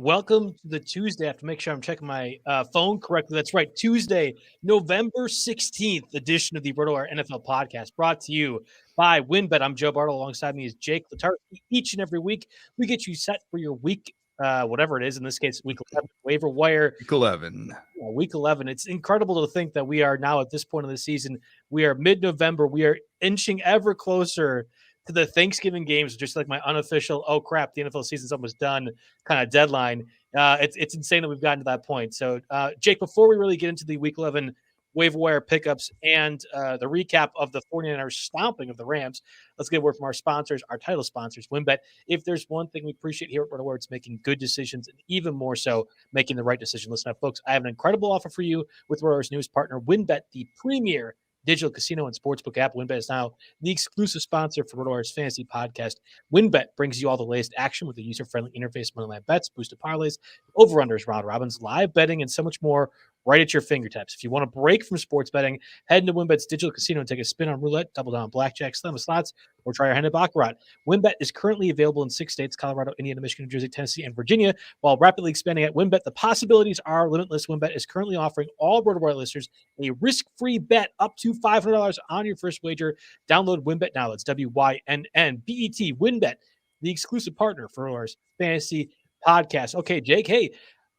Welcome to the Tuesday. I have to make sure I'm checking my phone correctly. That's right. Tuesday, November 16th edition of the Rotowire NFL podcast brought to you by WinBet. I'm Joe Bartel. Alongside me is Jake Letarski. Each and every week, we get you set for your week, whatever it is. In this case, week 11, waiver wire. Week 11. Week 11. It's incredible to think that we are now at this point of the season. We are mid-November. We are inching ever closer to the Thanksgiving games, just like my unofficial, oh crap, the NFL season's almost done kind of deadline. It's insane that we've gotten to that point. So, Jake, before we really get into the Week 11 waiver wire pickups and the recap of the 49ers stomping of the Rams, let's get a word from our sponsors, our title sponsors, WinBet. If there's one thing we appreciate here at Rotowire, it's making good decisions and even more so making the right decision. Listen up, folks. I have an incredible offer for you with Rotowire's newest partner, WinBet, the premier digital casino and sportsbook app. WinBet is now the exclusive sponsor for Rotowire's fantasy podcast. WinBet brings you all the latest action with a user-friendly interface, moneyline bets, boosted parlays, over-unders, round robins, live betting, and so much more right at your fingertips. If you want to break from sports betting, head into WinBet's digital casino and take a spin on roulette, double down on blackjack, slam of slots, or try your hand at baccarat. WinBet is currently available in 6 states: Colorado, Indiana, Michigan, New Jersey, Tennessee, and Virginia. While rapidly expanding at WinBet, the possibilities are limitless. WinBet is currently offering all Rotowire listeners a risk-free bet up to $500 on your first wager. Download WinBet now. That's WYNNBET. WinBet, the exclusive partner for Rotowire's fantasy podcast. Okay, Jake, hey,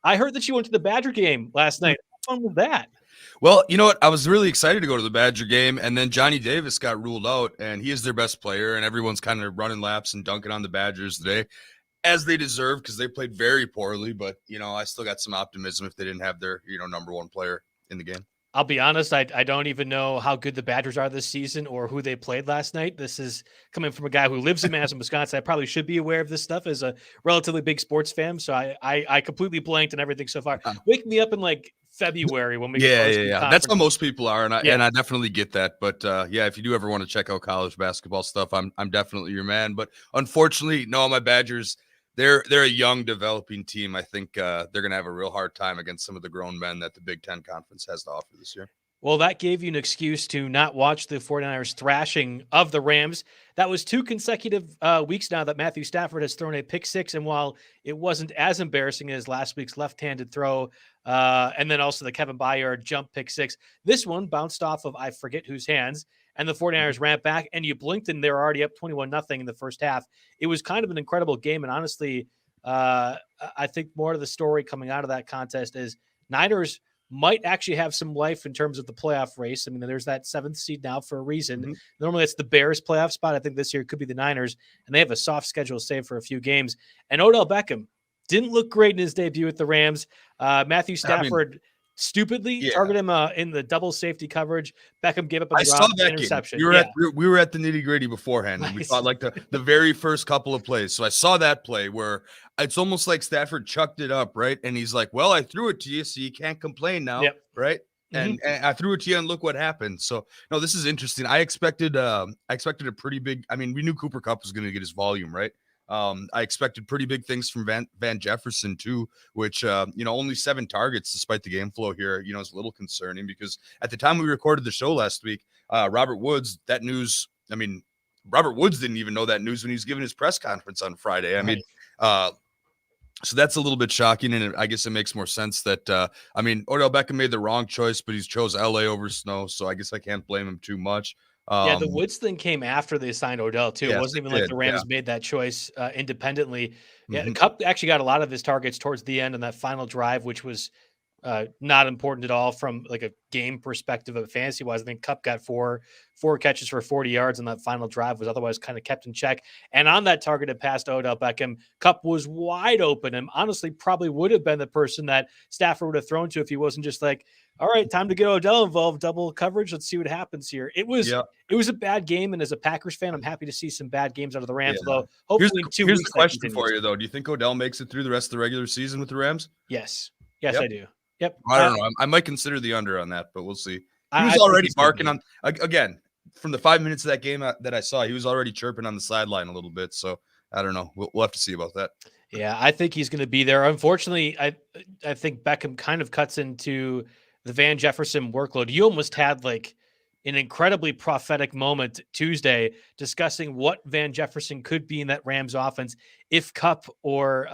I heard that you went to the Badger game last night. How fun was that? Well, you know what? I was really excited to go to the Badger game, and then Johnny Davis got ruled out, and he is their best player, and everyone's kind of running laps and dunking on the Badgers today, as they deserve, because they played very poorly. But, I still got some optimism if they didn't have their, number one player in the game. I'll be honest, I don't even know how good the Badgers are this season or who they played last night. This is coming from a guy who lives in Madison, Wisconsin. I probably should be aware of this stuff as a relatively big sports fan, so I completely blanked on everything so far. Wake me up in like February when we yeah. That's how most people are, and I definitely get that. But if you do ever want to check out college basketball stuff, I'm definitely your man. But unfortunately, no, my Badgers, they're a young developing team. I think they're going to have a real hard time against some of the grown men that the Big Ten Conference has to offer this year. Well, that gave you an excuse to not watch the 49ers thrashing of the Rams. That was 2 consecutive weeks now that Matthew Stafford has thrown a pick six. And while it wasn't as embarrassing as last week's left-handed throw, and then also the Kevin Byard jump pick six, this one bounced off of I forget whose hands, and the 49ers ran back, and you blinked and they were already up 21-0 in the first half. It was kind of an incredible game. And honestly, I think more of the story coming out of that contest is Niners might actually have some life in terms of the playoff race. I mean, there's that 7th seed now for a reason. Mm-hmm. Normally it's the Bears playoff spot. I think this year it could be the Niners, and they have a soft schedule save for a few games. And Odell Beckham didn't look great in his debut with the Rams. Matthew Stafford stupidly targeted him in the double safety coverage. Beckham gave up an interception. We were at the nitty-gritty beforehand, and we thought like the very first couple of plays. So I saw that play where it's almost like Stafford chucked it up, right? And he's like, well, I threw it to you, so you can't complain now, right? And I threw it to you, and look what happened. So, no, this is interesting. I expected a pretty big – I mean, we knew Cooper Kupp was going to get his volume, right? I expected pretty big things from Van Jefferson too, which, only 7 targets despite the game flow here, is a little concerning because at the time we recorded the show last week, Robert Woods didn't even know that news when he was giving his press conference on Friday. I mean, so that's a little bit shocking, and I guess it makes more sense that, Odell Beckham made the wrong choice, but he's chose LA over Snow, so I guess I can't blame him too much. The Woods thing came after they signed Odell, too. It wasn't even like the Rams made that choice independently. Yeah, the Kupp actually got a lot of his targets towards the end on that final drive, which was not important at all from like a game perspective of fantasy-wise. I think Kupp got four catches for 40 yards on that final drive, was otherwise kind of kept in check. And on that targeted pass to Odell Beckham, Kupp was wide open and honestly probably would have been the person that Stafford would have thrown to if he wasn't just like, all right, time to get Odell involved, double coverage. Let's see what happens here. It was a bad game, and as a Packers fan, I'm happy to see some bad games out of the Rams. Though hopefully, here's the question for you, though: do you think Odell makes it through the rest of the regular season with the Rams? Yes, I do. Yep. I don't know. I might consider the under on that, but we'll see. He was already barking on again from the 5 minutes of that game that I saw. He was already chirping on the sideline a little bit. So I don't know. We'll have to see about that. Yeah, I think he's going to be there. Unfortunately, I think Beckham kind of cuts into the Van Jefferson workload. You almost had like an incredibly prophetic moment Tuesday discussing what Van Jefferson could be in that Rams offense if Kupp or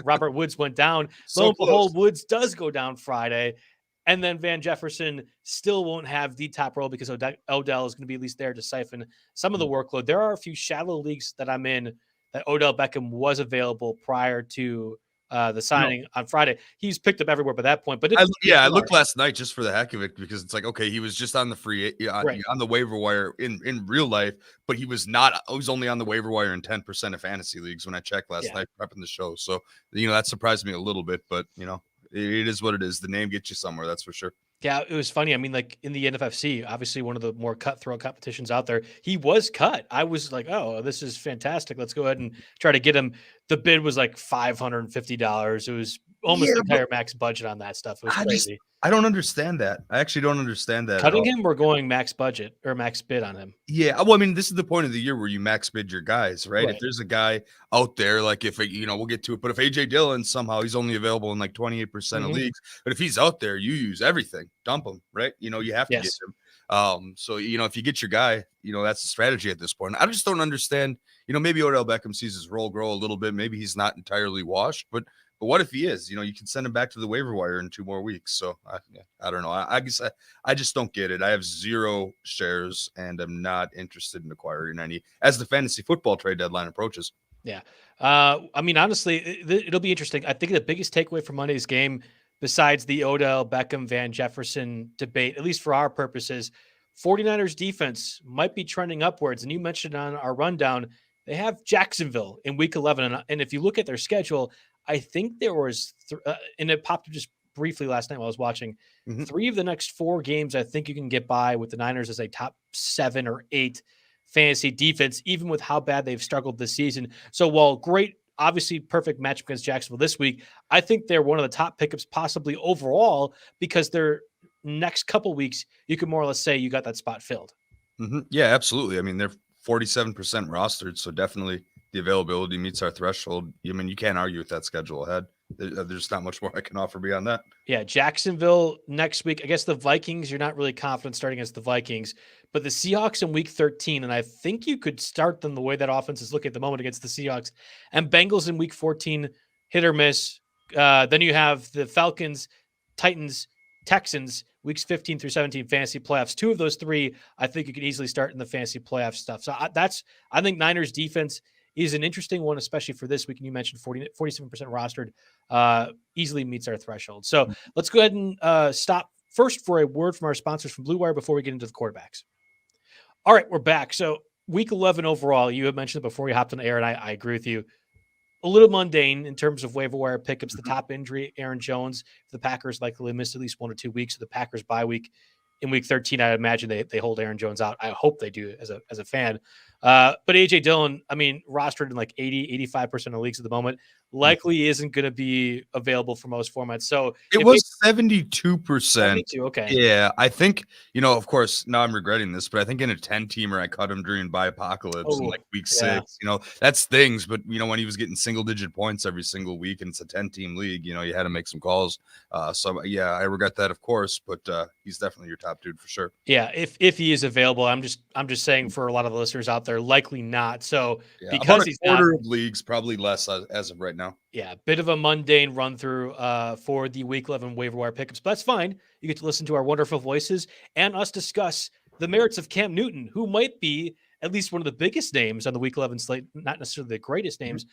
Robert Woods went down. Lo and behold, Woods does go down Friday. And then Van Jefferson still won't have the top role because Odell is going to be at least there to siphon some of the workload. There are a few shallow leagues that I'm in that Odell Beckham was available prior to the signing on Friday. He's picked up everywhere by that point. But I looked last night just for the heck of it because it's like, okay, he was just on the on the waiver wire in real life, but he was not. He was only on the waiver wire in 10% of fantasy leagues when I checked last night prepping the show. So that surprised me a little bit, but it is what it is. The name gets you somewhere, that's for sure. Yeah, it was funny. I mean, like in the NFFC, obviously one of the more cutthroat competitions out there, he was cut. I was like, oh, this is fantastic. Let's go ahead and try to get him. The bid was like $550. It was almost the entire max budget on that stuff. It was crazy. I don't understand that. I actually don't understand that. Cutting him or going max budget or max bid on him? Yeah. Well, I mean, this is the point of the year where you max bid your guys, right? If there's a guy out there, like if, we'll get to it, but if AJ Dillon somehow he's only available in like 28% of leagues, but if he's out there, you use everything, dump him, right? You have to get him. So, if you get your guy, that's the strategy at this point. I just don't understand, maybe Odell Beckham sees his role grow a little bit. Maybe he's not entirely washed, but what if he is? You can send him back to the waiver wire in 2 more weeks. So I don't know. I guess I just don't get it. I have 0 shares and I'm not interested in acquiring any as the fantasy football trade deadline approaches. Yeah. I mean, honestly, it'll be interesting. I think the biggest takeaway from Monday's game, besides the Odell Beckham, Van Jefferson debate, at least for our purposes, 49ers defense might be trending upwards. And you mentioned on our rundown, they have Jacksonville in week 11. And if you look at their schedule, I think there was, and it popped up just briefly last night while I was watching, 3 of the next 4 games I think you can get by with the Niners as a top 7 or 8 fantasy defense, even with how bad they've struggled this season. So while great, obviously perfect matchup against Jacksonville this week, I think they're one of the top pickups possibly overall because their next couple weeks, you can more or less say you got that spot filled. Yeah, absolutely. I mean, they're 47% rostered, so definitely the availability meets our threshold. I mean, you can't argue with that schedule ahead. There's not much more I can offer beyond that. Yeah, Jacksonville next week. I guess the Vikings, you're not really confident starting against the Vikings, but the Seahawks in week 13, and I think you could start them the way that offense is looking at the moment against the Seahawks, and Bengals in week 14, hit or miss. Then you have the Falcons, Titans, Texans, weeks 15 through 17 fantasy playoffs. 2 of those 3, I think you could easily start in the fantasy playoff stuff. So I think Niners defense is an interesting one, especially for this week. And you mentioned 47% rostered, easily meets our threshold. So let's go ahead and stop first for a word from our sponsors from Blue Wire before we get into the quarterbacks. All right, we're back. So week 11 overall, you had mentioned it before you hopped on the air, and I agree with you. A little mundane in terms of waiver wire pickups. The top injury, Aaron Jones. The Packers likely missed at least 1 or 2 weeks. So the Packers bye week in week 13, I imagine they hold Aaron Jones out. I hope they do as a fan. But AJ Dillon, I mean, rostered in like 80, 85% of leagues at the moment, likely isn't going to be available for most formats. So it was 72%. 72, okay. Yeah, I think, of course, now I'm regretting this, but I think in a 10-teamer, I cut him during Apocalypse in like week 6. That's things. But, when he was getting single-digit points every single week and it's a 10-team league, you had to make some calls. So, yeah, I regret that, of course, but he's definitely your top dude for sure. Yeah, if he is available, I'm just saying for a lot of the listeners out there, likely not. So because he's not, of leagues, probably less as of right now. Yeah, bit of a mundane run through for the week 11 waiver wire pickups, but that's fine. You get to listen to our wonderful voices and us discuss the merits of Cam Newton, who might be at least one of the biggest names on the week 11 slate, not necessarily the greatest names.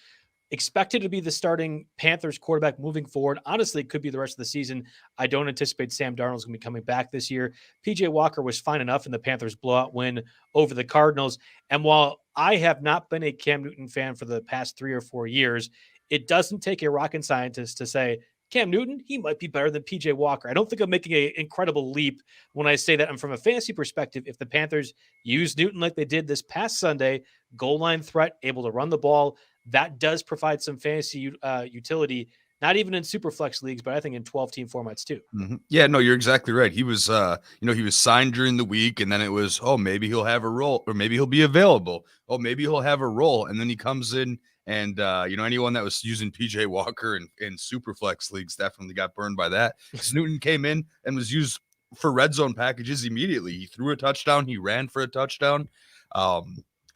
Expected to be the starting Panthers quarterback moving forward. Honestly, it could be the rest of the season. I don't anticipate Sam Darnold's going to be coming back this year. PJ Walker was fine enough in the Panthers blowout win over the Cardinals. And while I have not been a Cam Newton fan for the past 3 or 4 years, it doesn't take a rocket scientist to say, Cam Newton, he might be better than PJ Walker. I don't think I'm making an incredible leap when I say that. And from a fantasy perspective, if the Panthers use Newton like they did this past Sunday, goal line threat, able to run the ball, that does provide some fantasy utility, not even in super flex leagues, but I think in 12-team formats too. Yeah, no, you're exactly right. He was, he was signed during the week, and then it was, maybe he'll have a role, or maybe he'll be available. Maybe he'll have a role, and then he comes in, and anyone that was using PJ Walker in super flex leagues definitely got burned by that. Because Newton came in and was used for red zone packages immediately. He threw a touchdown. He ran for a touchdown.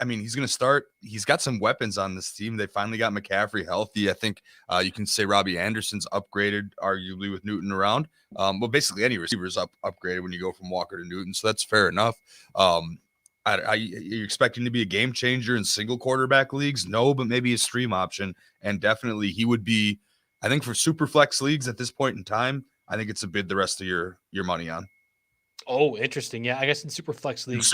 I mean, he's going to start. He's got some weapons on this team. They finally got McCaffrey healthy. I think you can say Robbie Anderson's upgraded, arguably, with Newton around. Well, basically any receiver's upgraded when you go from Walker to Newton, so that's fair enough. You're expecting to be a game changer in single quarterback leagues? No, but maybe a stream option. And definitely he would be, I think, for super flex leagues at this point in time, I think it's a bid the rest of your money on. Oh, interesting. Yeah, I guess in super flex leagues,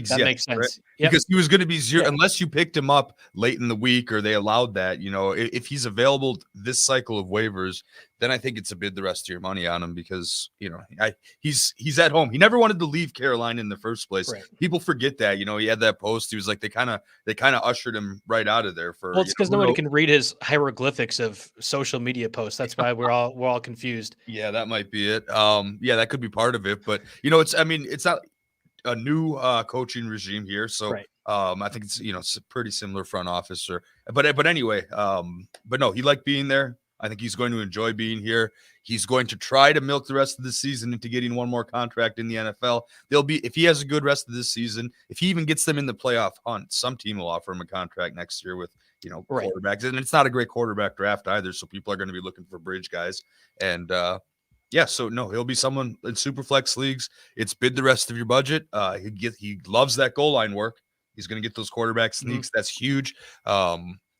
that makes sense. Right? Yep. Because he was going to be zero unless you picked him up late in the week or they allowed that. You know, if he's available this cycle of waivers, then I think it's a bid the rest of your money on him because, you know, he's at home. He never wanted to leave Carolina in the first place. Right. People forget that. You know, he had that post. He was like, they kind of ushered him right out of there for. Well, it's because nobody can read his hieroglyphics of social media posts. That's why we're all confused. Yeah, that might be it. Yeah, that could be part of it. But you know, it's not a new coaching regime here, so right. I think it's a pretty similar front office. But anyway, but no, he liked being there. I think he's going to enjoy being here. He's going to try to milk the rest of the season into getting one more contract in the NFL. If he has a good rest of this season, if he even gets them in the playoff hunt, some team will offer him a contract next year with right. quarterbacks. And it's not a great quarterback draft either, so people are going to be looking for bridge guys. And so no, he'll be someone in super flex leagues. It's bid the rest of your budget. He loves that goal line work. He's going to get those quarterback sneaks. Mm-hmm. That's huge.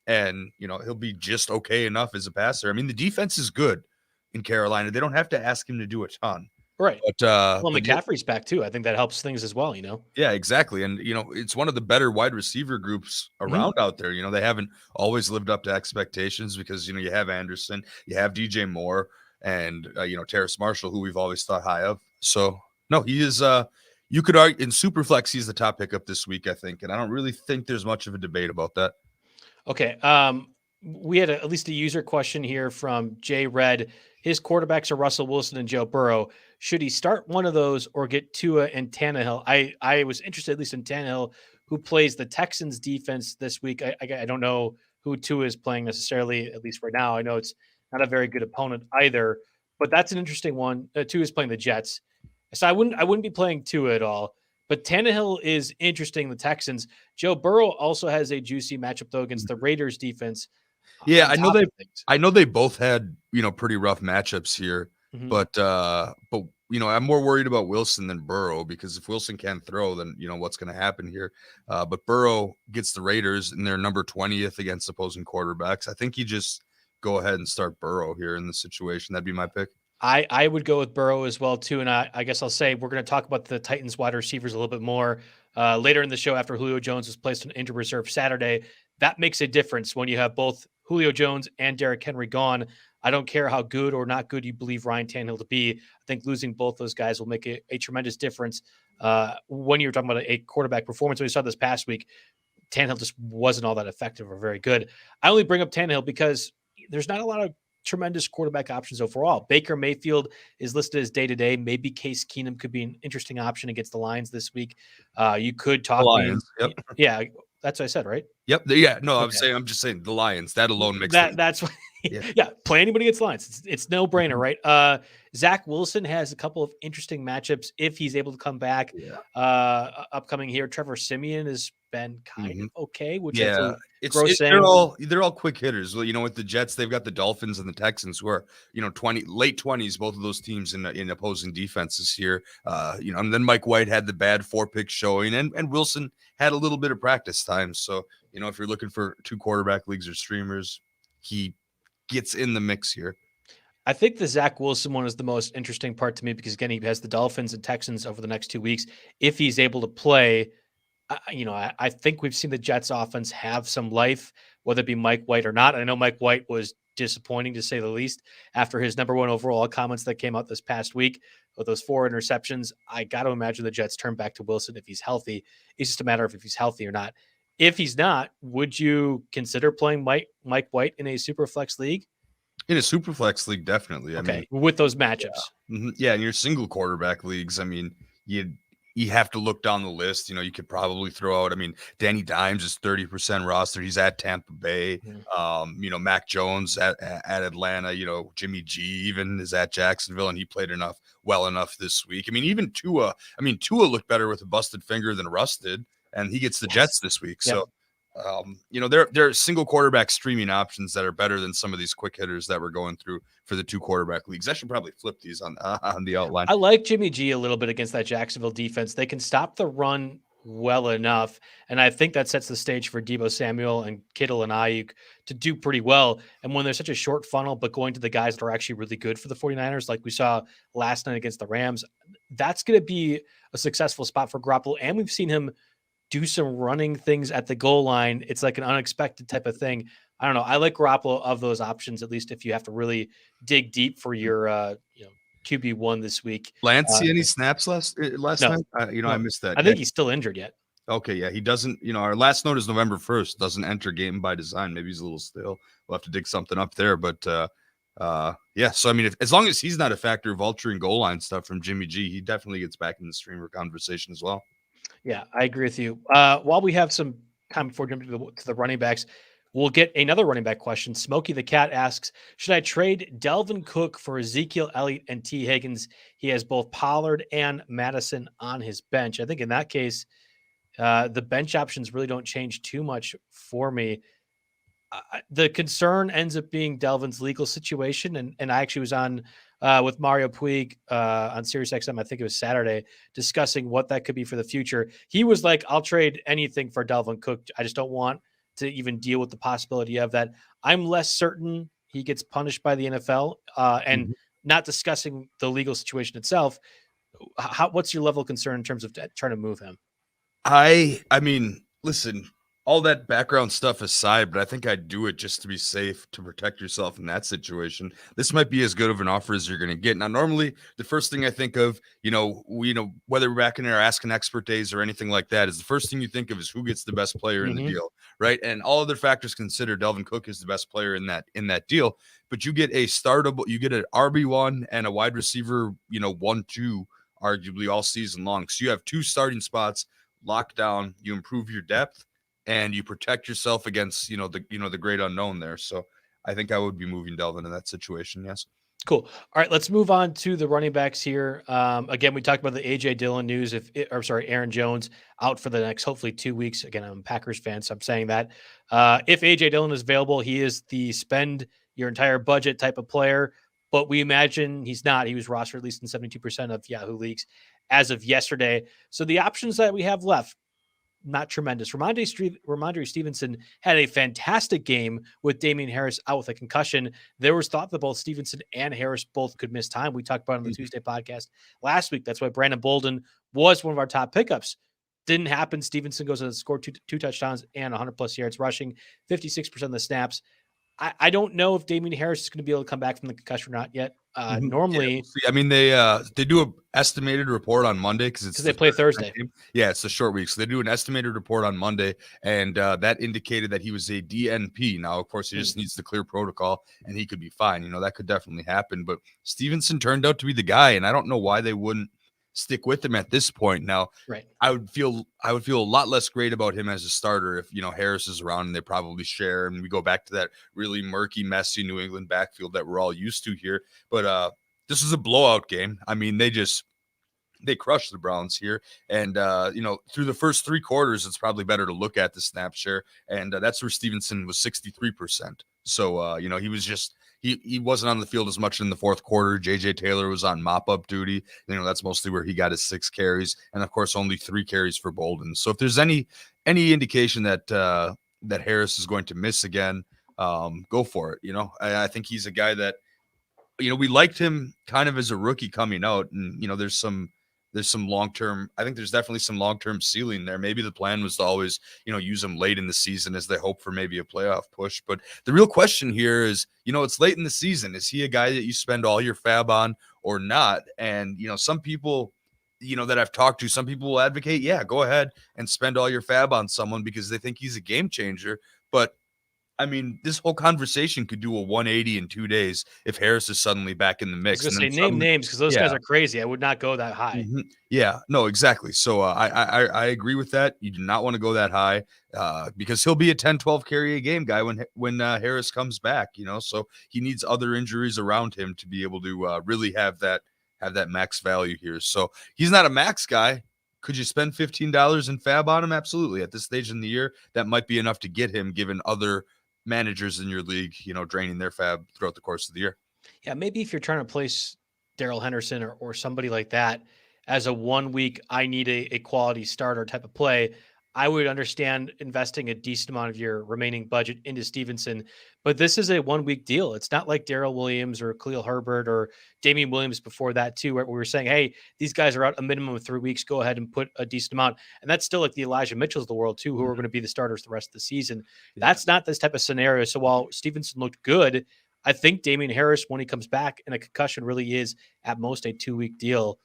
And he'll be just okay enough as a passer. I mean, the defense is good in Carolina. They don't have to ask him to do a ton. Right. But McCaffrey's back too. I think that helps things as well, Yeah, exactly. And it's one of the better wide receiver groups around out there. They haven't always lived up to expectations because you have Anderson, you have DJ Moore, and Terrace Marshall, who we've always thought high of. So no, he is you could argue in Superflex he's the top pickup this week, I think. And I don't really think there's much of a debate about that. Okay. We had at least a user question here from Jay Red. His quarterbacks are Russell Wilson and Joe Burrow. Should he start one of those or get Tua and Tannehill? I was interested at least in Tannehill, who plays the Texans defense this week. I don't know who Tua is playing necessarily, at least right now. I know it's not a very good opponent either, but that's an interesting one. Tua is playing the Jets. So I wouldn't be playing Tua at all. But Tannehill is interesting, the Texans. Joe Burrow also has a juicy matchup, though, against the Raiders defense. Yeah, I know they both had, pretty rough matchups here. Mm-hmm. But I'm more worried about Wilson than Burrow because if Wilson can't throw, then, what's going to happen here. But Burrow gets the Raiders and they're number 20th against opposing quarterbacks. I think you just go ahead and start Burrow here in this situation. That'd be my pick. I would go with Burrow as well, too. And I guess I'll say we're going to talk about the Titans wide receivers a little bit more later in the show after Julio Jones was placed on injured reserve Saturday. That makes a difference when you have both Julio Jones and Derrick Henry gone. I don't care how good or not good you believe Ryan Tannehill to be. I think losing both those guys will make a tremendous difference. When you're talking about a quarterback performance, when we saw this past week, Tannehill just wasn't all that effective or very good. I only bring up Tannehill because there's not a lot of tremendous quarterback options overall. Baker Mayfield is listed as day-to-day. Maybe Case Keenum could be an interesting option against the Lions this week. You could talk Lions. Yep. Yeah, that's what I said, right? Yep. Yeah. No, okay. I'm just saying the Lions. That alone makes that's what. Yeah. Play anybody against Lions. It's no brainer, right? Zach Wilson has a couple of interesting matchups if he's able to come back. Yeah. Upcoming here, Trevor Siemian has been kind of okay. Which they're all quick hitters. Well, with the Jets, they've got the Dolphins and the Texans, who are late 20s. Both of those teams in opposing defenses here. And then Mike White had the bad 4-pick showing, and Wilson had a little bit of practice time. So if you're looking for 2 quarterback leagues or streamers, he gets in the mix here. I think the Zach Wilson one is the most interesting part to me because, again, he has the Dolphins and Texans over the next 2 weeks. If he's able to play, I think we've seen the Jets offense have some life, whether it be Mike White or not. I know Mike White was disappointing, to say the least, after his number 1 overall comments that came out this past week with those 4 interceptions. I got to imagine the Jets turn back to Wilson if he's healthy. It's just a matter of if he's healthy or not. If he's not, would you consider playing Mike White in a super flex league? In a super flex league, definitely. Okay, with those matchups. Yeah. Mm-hmm. Yeah, in your single quarterback leagues, I mean, you have to look down the list. You could probably throw out, Danny Dimes is 30% roster. He's at Tampa Bay. Mac Jones at Atlanta, Jimmy G even is at Jacksonville, and he played well enough this week. Even Tua looked better with a busted finger than Russ did, and he gets the Jets this week. Yep. So, there are single quarterback streaming options that are better than some of these quick hitters that we're going through for the 2 quarterback leagues. I should probably flip these on the outline. I like Jimmy G a little bit against that Jacksonville defense. They can stop the run well enough, and I think that sets the stage for Deebo Samuel and Kittle and Ayuk to do pretty well. And when there's such a short funnel, but going to the guys that are actually really good for the 49ers, like we saw last night against the Rams, that's going to be a successful spot for Garoppolo. And we've seen him do some running things at the goal line. It's like an unexpected type of thing. I don't know. I like Garoppolo of those options, at least if you have to really dig deep for your QB1 this week. Lance see any snaps last night? No. I missed that. I think he's still injured yet. Okay, yeah, he doesn't. Our last note is November 1st. Doesn't enter game by design. Maybe he's a little stale. We'll have to dig something up there. But yeah. So as long as he's not a factor of altering goal line stuff from Jimmy G, he definitely gets back in the streamer conversation as well. Yeah, I agree with you. While we have some time before jumping to the running backs, we'll get another running back question. Smokey the Cat asks, should I trade Dalvin Cook for Ezekiel Elliott and T. Higgins? He has both Pollard and Madison on his bench. I think in that case, the bench options really don't change too much for me. The concern ends up being Dalvin's legal situation. And I actually was on with Mario Puig on SiriusXM, I think it was Saturday, discussing what that could be for the future. He was like, I'll trade anything for Dalvin Cook. I just don't want to even deal with the possibility of that. I'm less certain he gets punished by the NFL and not discussing the legal situation itself. What's your level of concern in terms of trying to move him? I mean, listen, all that background stuff aside, but I think I'd do it just to be safe, to protect yourself in that situation. This might be as good of an offer as you're going to get. Now, normally the first thing I think of, whether we're back in there asking expert days or anything like that, is the first thing you think of is who gets the best player in the deal, right? And all other factors considered, Dalvin Cook is the best player in that deal. But you get an RB1 and a wide receiver, 1-2, arguably all season long. So you have 2 starting spots locked down. You improve your depth, and you protect yourself against, the great unknown there. So I think I would be moving Dalvin in that situation. Yes. Cool. All right, let's move on to the running backs here. Again, we talked about the AJ Dillon news. Aaron Jones out for the next, hopefully 2 weeks. Again, I'm a Packers fan, so I'm saying that. If AJ Dillon is available, he is the spend your entire budget type of player, but we imagine he's not. He was rostered at least in 72% of Yahoo leagues as of yesterday. So the options that we have left, not tremendous. Ramondre Stevenson had a fantastic game with Damian Harris out with a concussion. There was thought that both Stevenson and Harris both could miss time. We talked about it on the Tuesday podcast last week. That's why Brandon Bolden was one of our top pickups. Didn't happen. Stevenson goes on to score two touchdowns and 100+ yards rushing, 56% of the snaps. I don't know if Damian Harris is going to be able to come back from the concussion or not yet. Normally, they do an estimated report on Monday because they play Thursday. Yeah, it's a short week, so they do an estimated report on Monday, and that indicated that he was a DNP. Now, of course, he just needs the clear protocol, and he could be fine. That could definitely happen. But Stevenson turned out to be the guy, and I don't know why they wouldn't stick with him at this point. Now, right. I would feel a lot less great about him as a starter if Harris is around and they probably share, and we go back to that really murky, messy New England backfield that we're all used to here. But this is a blowout game. They crushed the Browns here, and through the first 3 quarters, it's probably better to look at the snap share, and that's where Stevenson was 63%. So he was just. He wasn't on the field as much in the fourth quarter. J.J. Taylor was on mop-up duty. That's mostly where he got his 6 carries, and of course, only 3 carries for Bolden. So if there's any indication that that Harris is going to miss again, go for it. I think he's a guy that we liked him kind of as a rookie coming out, and there's some long-term. I think there's definitely some long-term ceiling there. Maybe the plan was to always, use him late in the season as they hope for maybe a playoff push. But the real question here is, it's late in the season. Is he a guy that you spend all your fab on or not? And, some people, that I've talked to, some people will advocate, yeah, go ahead and spend all your fab on someone because they think he's a game changer. But I mean, this whole conversation could do a 180 in 2 days if Harris is suddenly back in the mix. I was going to say name names because those guys are crazy. I would not go that high. Mm-hmm. Yeah, no, exactly. So I agree with that. You do not want to go that high because he'll be a 10, 12 carry a game guy when Harris comes back, so he needs other injuries around him to be able to really have that max value here. So he's not a max guy. Could you spend $15 in fab on him? Absolutely. At this stage in the year, that might be enough to get him given other managers in your league, draining their fab throughout the course of the year. Yeah, maybe if you're trying to place Darrell Henderson or somebody like that as a 1 week, I need a quality starter type of play, I would understand investing a decent amount of your remaining budget into Stevenson. But this is a 1 week deal. It's not like Darrell Williams or Khalil Herbert or Damian Williams before that, too, where we were saying, hey, these guys are out a minimum of 3 weeks. Go ahead and put a decent amount. And that's still like the Elijah Mitchells of the world, too, who are going to be the starters the rest of the season. That's not this type of scenario. So while Stevenson looked good, I think Damian Harris, when he comes back and a concussion really is at most a 2 week deal.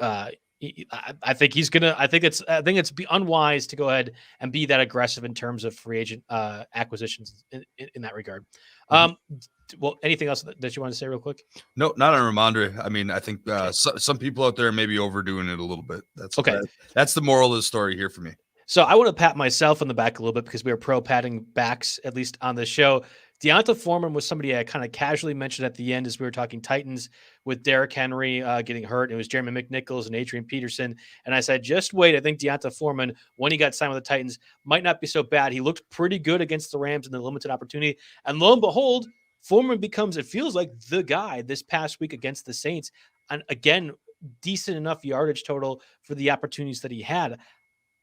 I think he's gonna. I think it's be unwise to go ahead and be that aggressive in terms of free agent acquisitions in that regard. Well, anything else that you want to say real quick? No, not on Ramondre. I mean, I think some people out there may be overdoing it a little bit. That's okay. That's the moral of the story here for me. So I want to pat myself on the back a little bit because we are pro patting backs, at least on this show. Deonta Forman was somebody I kind of casually mentioned at the end as we were talking Titans with Derrick Henry getting hurt. It was Jeremy McNichols and Adrian Peterson. And I said, just wait. I think Deonta Forman, when he got signed with the Titans, might not be so bad. He looked pretty good against the Rams in the limited opportunity. And lo and behold, Forman becomes, it feels like, the guy this past week against the Saints. And again, decent enough yardage total for the opportunities that he had.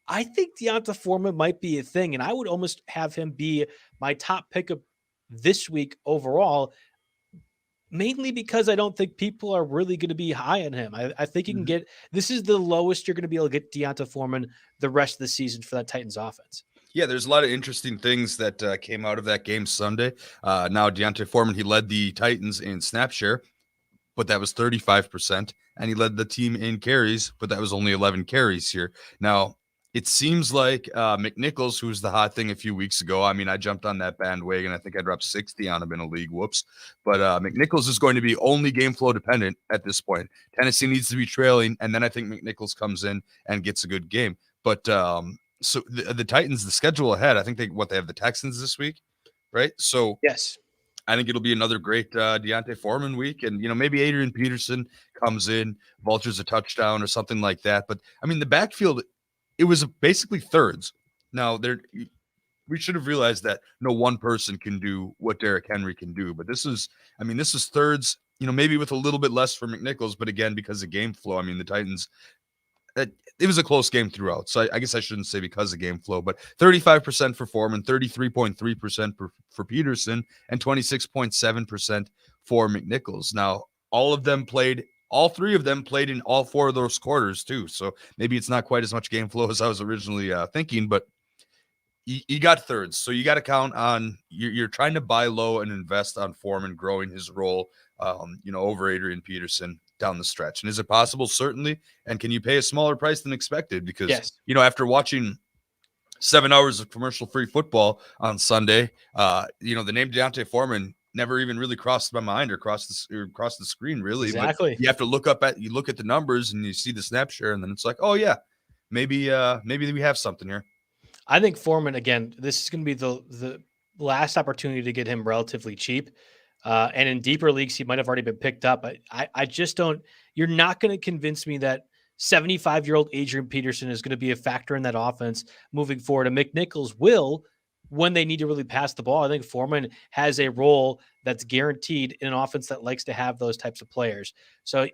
I think Deonta Forman might be a thing, and I would almost have him be my top pickup this week overall, mainly because I don't think people are really going to be high on him. I think you can get, this is the lowest you're going to be able to get Deonta Forman the rest of the season for that Titans offense. Yeah, there's a lot of interesting things that came out of that game Sunday. Now, Deonta Forman, he led the Titans in snap share, but that was 35%, and he led the team in carries, but that was only 11 carries here. Now, it seems like McNichols, who was the hot thing a few weeks ago. I mean, I jumped on that bandwagon. I think I dropped 60 on him in a league. Whoops. But McNichols is going to be only game flow dependent at this point. Tennessee needs to be trailing, and then I think McNichols comes in and gets a good game. But so the Titans, the schedule ahead, I think they have the Texans this week, right? So yes, I think it'll be another great Deonta Forman week. And, maybe Adrian Peterson comes in, vultures a touchdown or something like that. But, I mean, the backfield – it was basically thirds. Now, we should have realized that no one person can do what Derrick Henry can do. But this is thirds, maybe with a little bit less for McNichols. But again, because of game flow, I mean, the Titans, it was a close game throughout. So I guess I shouldn't say because of game flow, but 35% for Foreman, 33.3% for Peterson, and 26.7% for McNichols. Now, all three of them played in all four of those quarters too. So maybe it's not quite as much game flow as I was originally thinking, but you got thirds. So you got to count on, you're trying to buy low and invest on Foreman growing his role, over Adrian Peterson down the stretch. And is it possible? Certainly. And can you pay a smaller price than expected? Because, yes. After watching 7 hours of commercial-free football on Sunday, the name Deonta Forman never even really crossed my mind or crossed the screen, really. Exactly. But you have to look at the numbers and you see the snap share, and then it's like, oh yeah, maybe we have something here. I think Foreman, again, this is going to be the last opportunity to get him relatively cheap. And in deeper leagues, he might have already been picked up. I just don't, you're not going to convince me that 75-year-old Adrian Peterson is going to be a factor in that offense moving forward. And McNichols will, when they need to really pass the ball. I think Foreman has a role that's guaranteed in an offense that likes to have those types of players. So,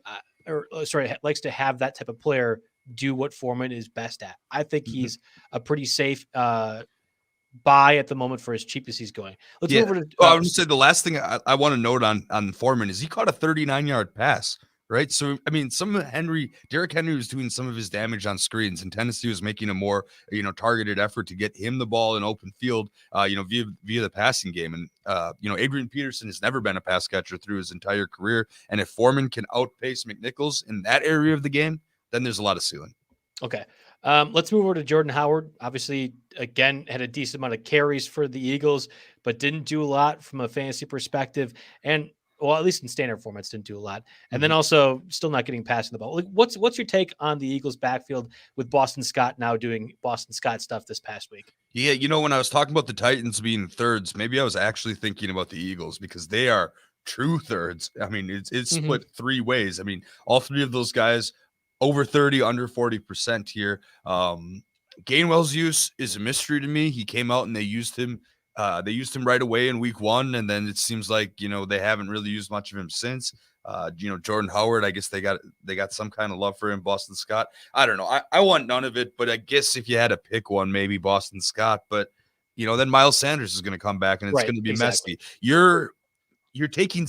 likes to have that type of player do what Foreman is best at. I think he's a pretty safe buy at the moment for as cheap as he's going. Let's move over to. I would say the last thing I want to note on Foreman is he caught a 39-yard pass. Right. So, I mean, Derrick Henry was doing some of his damage on screens, and Tennessee was making a more, targeted effort to get him the ball in open field, via the passing game. And, Adrian Peterson has never been a pass catcher through his entire career. And if Foreman can outpace McNichols in that area of the game, then there's a lot of ceiling. Okay. Let's move over to Jordan Howard. Obviously, again, had a decent amount of carries for the Eagles, but didn't do a lot from a fantasy perspective. And well, at least in standard formats, didn't do a lot. And then also still not getting passing the ball. Like, what's your take on the Eagles backfield with Boston Scott now doing Boston Scott stuff this past week? Yeah, when I was talking about the Titans being thirds, maybe I was actually thinking about the Eagles because they are true thirds. I mean, it's split three ways. I mean, all three of those guys over 30, under 40% here. Gainwell's use is a mystery to me. He came out and they used him right away in week 1, and then it seems like they haven't really used much of him since. Jordan Howard, I guess they got some kind of love for him. Boston Scott, I don't know. I want none of it, but I guess if you had to pick one, maybe Boston Scott. But then Miles Sanders is going to come back, and it's going to be messy. You're taking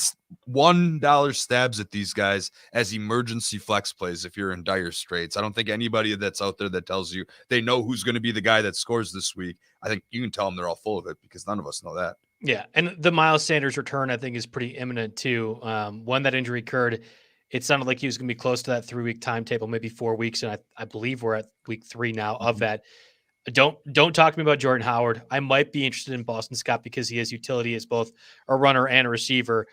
$1 stabs at these guys as emergency flex plays if you're in dire straits. I don't think anybody that's out there that tells you they know who's going to be the guy that scores this week, I think you can tell them they're all full of it because none of us know that. Yeah, and the Miles Sanders return, I think, is pretty imminent too. When that injury occurred, it sounded like he was going to be close to that 3-week timetable, maybe 4 weeks, and I believe we're at week 3 now of that. Don't talk to me about Jordan Howard. I might be interested in Boston Scott because he has utility as both a runner and a receiver.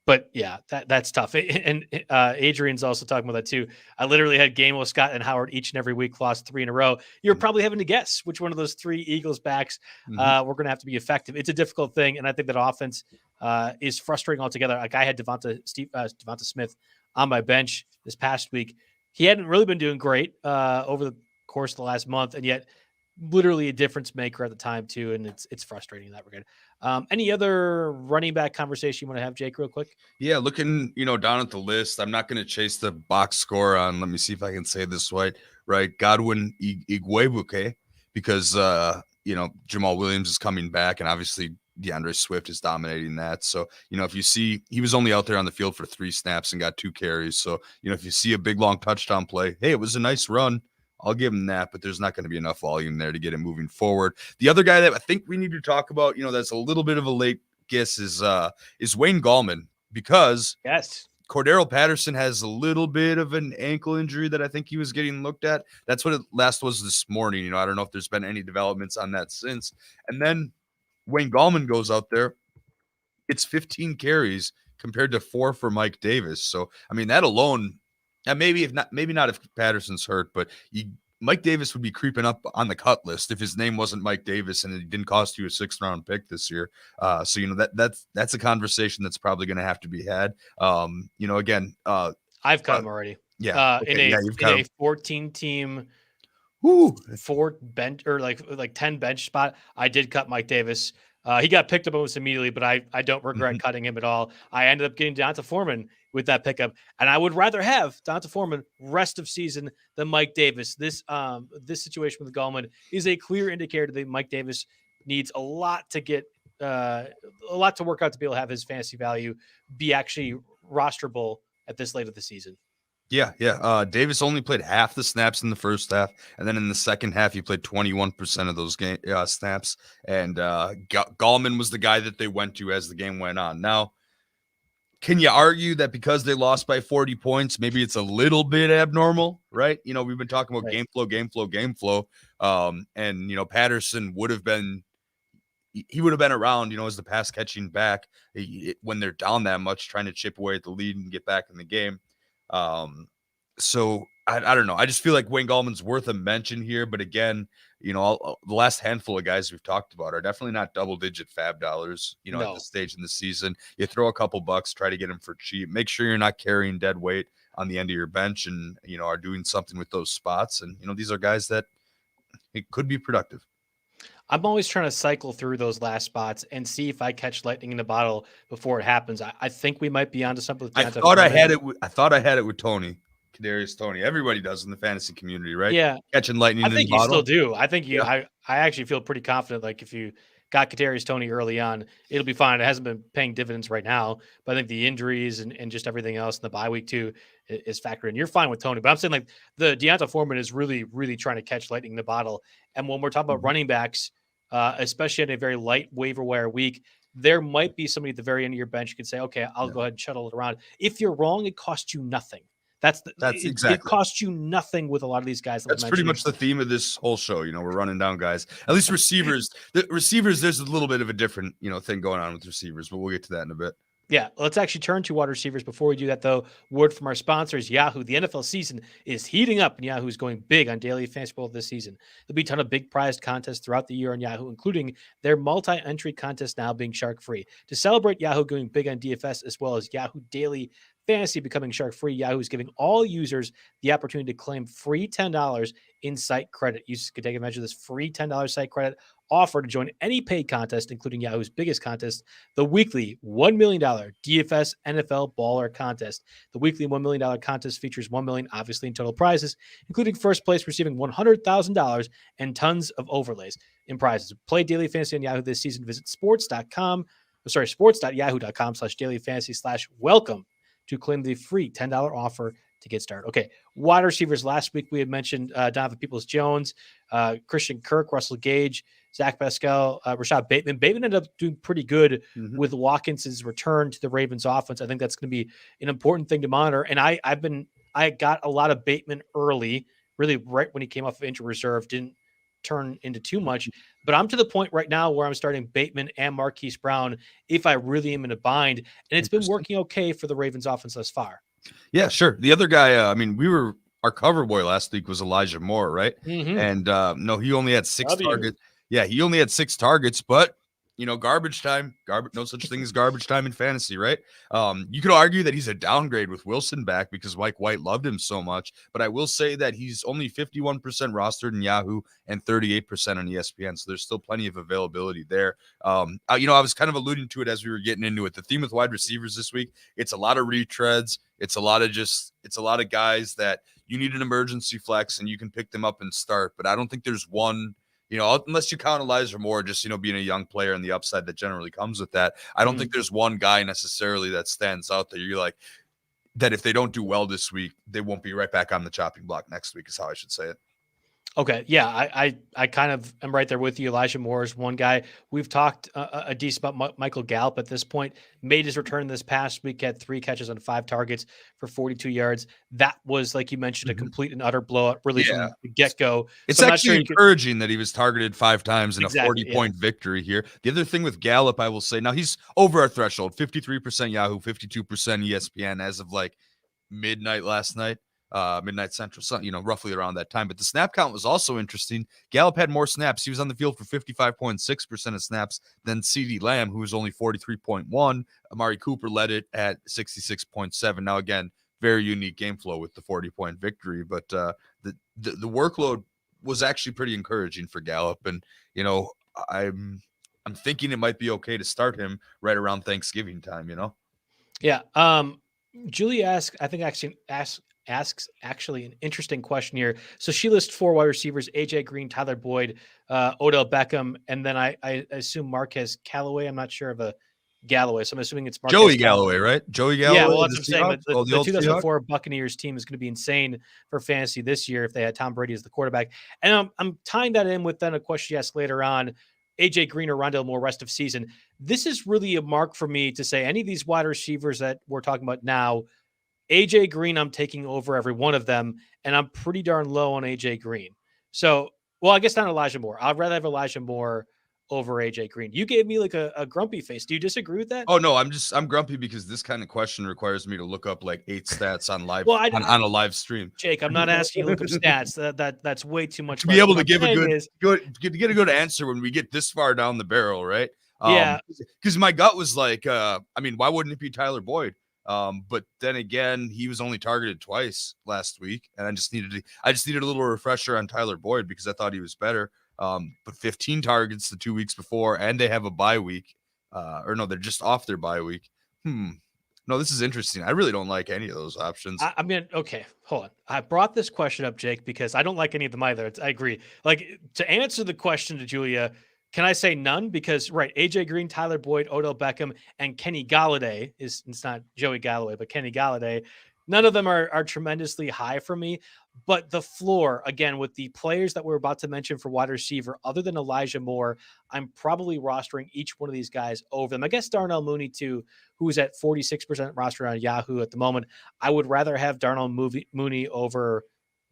But yeah, that's tough. And Adrian's also talking about that too. I literally had Gainwell, Scott, and Howard each and every week, lost 3 in a row. You're probably having to guess which one of those 3 Eagles backs we're going to have to be effective. It's a difficult thing, and I think that offense is frustrating altogether. Like I had Devonta Smith on my bench this past week. He hadn't really been doing great over the course of the last month, and yet literally a difference maker at the time too, and it's frustrating in that regard. Any other running back conversation you want to have, Jake, real quick? Yeah, looking down at the list, I'm not going to chase the box score on. Let me see if I can say this right. Godwin Igwebuike, because Jamal Williams is coming back, and obviously DeAndre Swift is dominating that. So if you see, he was only out there on the field for 3 snaps and got 2 carries. So if you see a big long touchdown play, hey, it was a nice run. I'll give him that, but there's not going to be enough volume there to get him moving forward. The other guy that I think we need to talk about, that's a little bit of a late guess is Wayne Gallman, because yes, Cordero Patterson has a little bit of an ankle injury that I think he was getting looked at. That's what it last was this morning. I don't know if there's been any developments on that since. And then Wayne Gallman goes out there. It's 15 carries compared to 4 for Mike Davis. So, I mean, that alone, and maybe not if Patterson's hurt, but Mike Davis would be creeping up on the cut list if his name wasn't Mike Davis and it didn't cost you a 6th round pick this year. So that's a conversation that's probably going to have to be had. Again, I've cut him already. Yeah, in a 14 team, 4 bench or like 10 bench spot, I did cut Mike Davis. He got picked up almost immediately, but I don't regret cutting him at all. I ended up getting Deonta Forman with that pickup, and I would rather have Deonta Forman rest of season than Mike Davis. This situation with Gallman is a clear indicator that Mike Davis needs a lot to work out to be able to have his fantasy value be actually rosterable at this late of the season. Yeah. Davis only played half the snaps in the first half, and then in the second half, he played 21% of those snaps. And Gallman was the guy that they went to as the game went on. Now, can you argue that because they lost by 40 points, maybe it's a little bit abnormal, right? We've been talking about game flow. And Patterson would have been around, as the pass catching back when they're down that much, trying to chip away at the lead and get back in the game. So I don't know. I just feel like Wayne Gallman's worth a mention here, but again, the last handful of guys we've talked about are definitely not double-digit fab dollars. At this stage in the season, you throw a couple bucks, try to get them for cheap. Make sure you're not carrying dead weight on the end of your bench, and are doing something with those spots. And these are guys that it could be productive. I'm always trying to cycle through those last spots and see if I catch lightning in the bottle before it happens. I think we might be onto something. I thought I had it with Tony. Kadarius Toney. Everybody does in the fantasy community, right? Yeah. Catching lightning in the bottle. I think you still do. I think I actually feel pretty confident. Like if you got Kadarius Toney early on, it'll be fine. It hasn't been paying dividends right now, but I think the injuries and just everything else in the bye week too is factored in. You're fine with Toney, but I'm saying like the Deonta Forman is really, really trying to catch lightning in the bottle. And when we're talking about running backs, especially in a very light waiver wire week, there might be somebody at the very end of your bench you could say, okay, I'll go ahead and shuttle it around. If you're wrong, it costs you nothing. Exactly. It costs you nothing with a lot of these guys. That's pretty much the theme of this whole show. We're running down guys. At least receivers. The receivers, there's a little bit of a different, thing going on with receivers, but we'll get to that in a bit. Yeah, let's actually turn to wide receivers. Before we do that, though, word from our sponsors, Yahoo. The NFL season is heating up, and Yahoo is going big on daily fantasy football this season. There'll be a ton of big prized contests throughout the year on Yahoo, including their multi-entry contest now being shark-free. To celebrate Yahoo going big on DFS, as well as Yahoo Daily Fantasy becoming shark-free, Yahoo is giving all users the opportunity to claim free $10 in site credit. Users can take advantage of this free $10 site credit offer to join any paid contest, including Yahoo's biggest contest, the weekly $1 million DFS NFL Baller Contest. The weekly $1 million contest features $1 million, obviously, in total prizes, including first place receiving $100,000 and tons of overlays in prizes. Play daily fantasy on Yahoo this season. Visit sports.yahoo.com/dailyfantasy/welcome to claim the free $10 offer to get started. Okay, wide receivers. Last week we had mentioned Donovan Peoples-Jones, Christian Kirk, Russell Gage, Zach Pascal, Rashad Bateman. Bateman ended up doing pretty good with Watkins's return to the Ravens offense. I think that's going to be an important thing to monitor. And I got a lot of Bateman early, really right when he came off of injured reserve, didn't turn into too much. But I'm to the point right now where I'm starting Bateman and Marquise Brown if I really am in a bind. And it's been working okay for the Ravens offense thus far. Yeah, sure. The other guy, our cover boy last week was Elijah Moore, right? And no, he only had 6 targets. Yeah, he only had 6 targets, but garbage time. No such thing as garbage time in fantasy, right? You could argue that he's a downgrade with Wilson back because Mike White loved him so much, but I will say that he's only 51% rostered in Yahoo and 38% on ESPN, so there's still plenty of availability there. I was kind of alluding to it as we were getting into it. The theme with wide receivers this week, it's a lot of retreads. It's a lot of guys that you need an emergency flex and you can pick them up and start, but I don't think there's one. Unless you count Elijah Moore, just, being a young player and the upside that generally comes with that. I don't think there's one guy necessarily that stands out there. You're like, that if they don't do well this week, they won't be right back on the chopping block next week is how I should say it. Okay. Yeah. I kind of am right there with you. Elijah Moore is one guy. We've talked a decent about Michael Gallup at this point. Made his return this past week, had 3 catches on 5 targets for 42 yards. That was, like you mentioned, a complete and utter blowout, really from the get-go. It's actually encouraging that he was targeted 5 times in a 40-point victory here. The other thing with Gallup, I will say, now he's over our threshold, 53% Yahoo, 52% ESPN as of like midnight last night. Midnight Central, roughly around that time. But the snap count was also interesting. Gallup had more snaps. He was on the field for 55.6% of snaps than CeeDee Lamb, who was only 43.1. Amari Cooper led it at 66.7. Now, again, very unique game flow with the 40-point victory. But the workload was actually pretty encouraging for Gallup. And, I'm thinking it might be okay to start him right around Thanksgiving time, Yeah. Julie asks actually an interesting question here. So she lists 4 wide receivers: AJ Green, Tyler Boyd, Odell Beckham, and then I assume Marquez Callaway. I'm not sure of a Galloway, so I'm assuming it's Marquez Joey Galloway, right? Joey Galloway. Yeah, well, that's what I'm saying. But the 2004 Buccaneers team is going to be insane for fantasy this year if they had Tom Brady as the quarterback. And I'm tying that in with then a question you asked later on: AJ Green or Rondale Moore rest of season. This is really a mark for me to say any of these wide receivers that we're talking about now. AJ Green, I'm taking over every one of them, and I'm pretty darn low on AJ Green. So, well, I guess not Elijah Moore. I'd rather have Elijah Moore over AJ Green. You gave me like a grumpy face. Do you disagree with that? Oh no, I'm grumpy because this kind of question requires me to look up like 8 stats on live on a live stream. Jake, I'm not asking you to look up stats. That's way too much. To be able to give a good answer when we get this far down the barrel, right? Yeah. Because my gut was like, why wouldn't it be Tyler Boyd? But then again, he was only targeted twice last week, and I just needed a little refresher on Tyler Boyd because I thought he was better. But 15 targets the 2 weeks before, and they have a bye week. They're just off their bye week. No, this is interesting. I really don't like any of those options. Okay, hold on. I brought this question up, Jake, because I don't like any of them either. I agree. Like, to answer the question to Julia, can I say none? Because, right, AJ Green, Tyler Boyd, Odell Beckham, and Kenny Galladay it's not Joey Galloway, but Kenny Galladay. None of them are tremendously high for me, but the floor, again, with the players that we're about to mention for wide receiver, other than Elijah Moore, I'm probably rostering each one of these guys over them. I guess Darnell Mooney, too, who's at 46% roster on Yahoo at the moment. I would rather have Darnell Mooney over,